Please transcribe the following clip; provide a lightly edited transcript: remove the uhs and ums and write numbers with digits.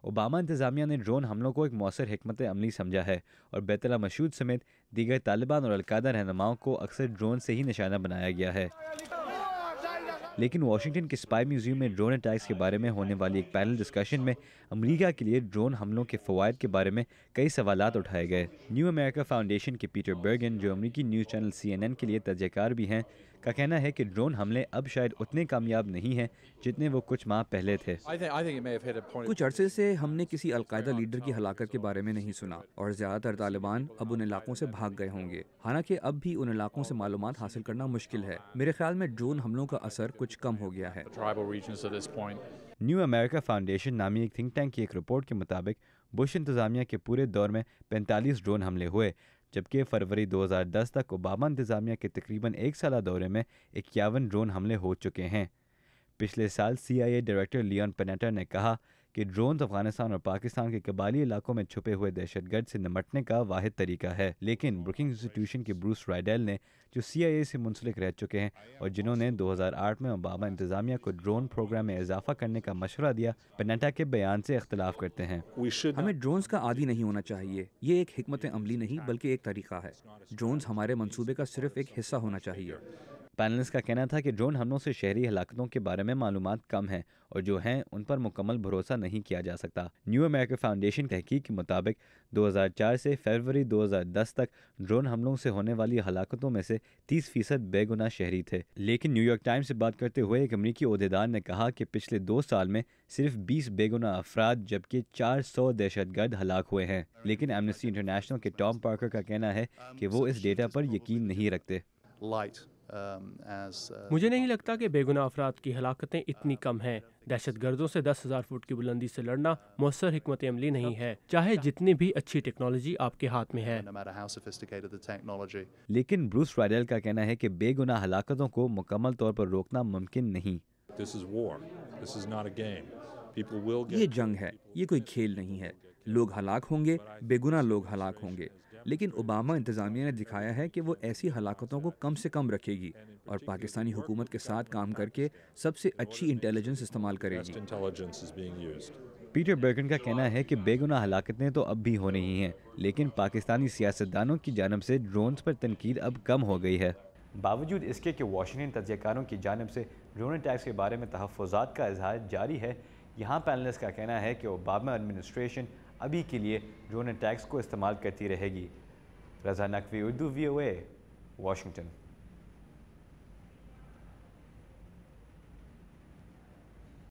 Obama انتظامیہ نے drone حملوں کو ایک مؤثر حکمت عملی سمجھا ہے اور بیت اللہ مشہود سمیت دیگر طالبان اور القاعدہ رہنماؤں کو اکثر ڈرون سے ہی نشانہ بنایا گیا ہے۔ لیکن واشنگٹن کے اسپائی میوزیم میں ڈرون اٹیکس کے بارے میں ہونے والی ایک پینل ڈسکشن میں امریکہ کے لیے ڈرون حملوں کے فوائد کے بارے میں کئی سوالات اٹھائے گئے۔ نیو امریکہ فاؤنڈیشن کے پیٹر برگن، جو امریکی نیوز چینل CNN کے لیے تجزیہ کار بھی ہیں، کا کہنا ہے کہ ڈرون حملے اب شاید اتنے کامیاب نہیں ہیں جتنے وہ کچھ ماہ پہلے تھے۔ کچھ عرصے سے ہم نے کسی القاعدہ لیڈر کی ہلاکت کے بارے میں نہیں سنا، اور زیادہ تر طالبان اب ان علاقوں سے بھاگ گئے ہوں گے، حالانکہ اب بھی ان علاقوں سے معلومات حاصل کرنا مشکل ہے۔ میرے خیال میں ڈرون حملوں کا اثر کچھ کم ہو گیا ہے۔ نیو امریکہ فاؤنڈیشن نامی ایک تھنک ٹینک کی ایک رپورٹ کے مطابق بش انتظامیہ کے پورے دور میں 45 ڈرون حملے ہوئے، جبکہ فروری 2010 تک اوباما انتظامیہ کے تقریباً ایک سالہ دورے میں 51 ڈرون حملے ہو چکے ہیں۔ پچھلے سال CIA ڈائریکٹر لیون پینیٹا نے کہا کہ ڈرونز افغانستان اور پاکستان کے قبائلی علاقوں میں چھپے ہوئے دہشت گرد سے نمٹنے کا واحد طریقہ ہے، لیکن بروکنگ انسٹیٹیوشن کے بروس رائڈیل نے، جو CIA سے منسلک رہ چکے ہیں اور جنہوں نے 2008 میں اوباما انتظامیہ کو ڈرون پروگرام میں اضافہ کرنے کا مشورہ دیا، پینیٹا کے بیان سے اختلاف کرتے ہیں۔ ہمیں ڈرونز کا عادی نہیں ہونا چاہیے۔ یہ ایک حکمت عملی نہیں بلکہ ایک طریقہ ہے۔ ڈرونز ہمارے منصوبے کا صرف ایک حصہ ہونا چاہیے۔ پینلسٹ کا کہنا تھا کہ ڈرون حملوں سے شہری ہلاکتوں کے بارے میں معلومات کم ہیں اور جو ہیں ان پر مکمل بھروسہ نہیں کیا جا سکتا۔ نیو امریکہ فاؤنڈیشن تحقیق کے مطابق 2004 سے فروری 2010 تک ڈرون حملوں سے ہونے والی ہلاکتوں میں سے 30% بے گناہ شہری تھے، لیکن نیو یارک ٹائمز سے بات کرتے ہوئے ایک امریکی عہدیدار نے کہا کہ پچھلے 2 سال میں صرف 20 بے گناہ افراد جبکہ 400 دہشت گرد ہلاک ہوئے ہیں۔ لیکن ایمنسٹی انٹرنیشنل کے ٹام پارکر کا کہنا ہے کہ وہ اس ڈیٹا پر یقین نہیں رکھتے۔ مجھے نہیں لگتا کہ بے گناہ افراد کی ہلاکتیں اتنی کم ہیں۔ دہشت گردوں سے 10,000 فٹ کی بلندی سے لڑنا مؤثر حکمت عملی نہیں ہے، چاہے جتنی بھی اچھی ٹیکنالوجی آپ کے ہاتھ میں ہے۔ لیکن بروس رائڈیل کا کہنا ہے کہ بے گناہ ہلاکتوں کو مکمل طور پر روکنا ممکن نہیں۔ یہ جنگ ہے، یہ کوئی کھیل نہیں ہے۔ لوگ ہلاک ہوں گے، بے گناہ لوگ ہلاک ہوں گے، لیکن اوباما انتظامیہ نے دکھایا ہے کہ وہ ایسی ہلاکتوں کو کم سے کم رکھے گی اور پاکستانی حکومت کے ساتھ کام کر کے سب سے اچھی انٹیلیجنس استعمال کرے گی۔ پیٹر برگن کا کہنا ہے کہ بے گناہ ہلاکتیں تو اب بھی ہو رہی ہیں، لیکن پاکستانی سیاستدانوں کی جانب سے ڈرونز پر تنقید اب کم ہو گئی ہے۔ باوجود اس کے کہ واشنگٹن تجزیہ کاروں کی جانب سے ڈرون اٹیکس کے بارے میں تحفظات کا اظہار جاری ہے، یہاں پینلسٹ کا کہنا ہے کہ اوباما ایڈمنسٹریشن ابھی کے لیے ڈرون اٹیکس کو استعمال کرتی رہے گی۔ رضا نقوی، اردو VOA، واشنگٹن۔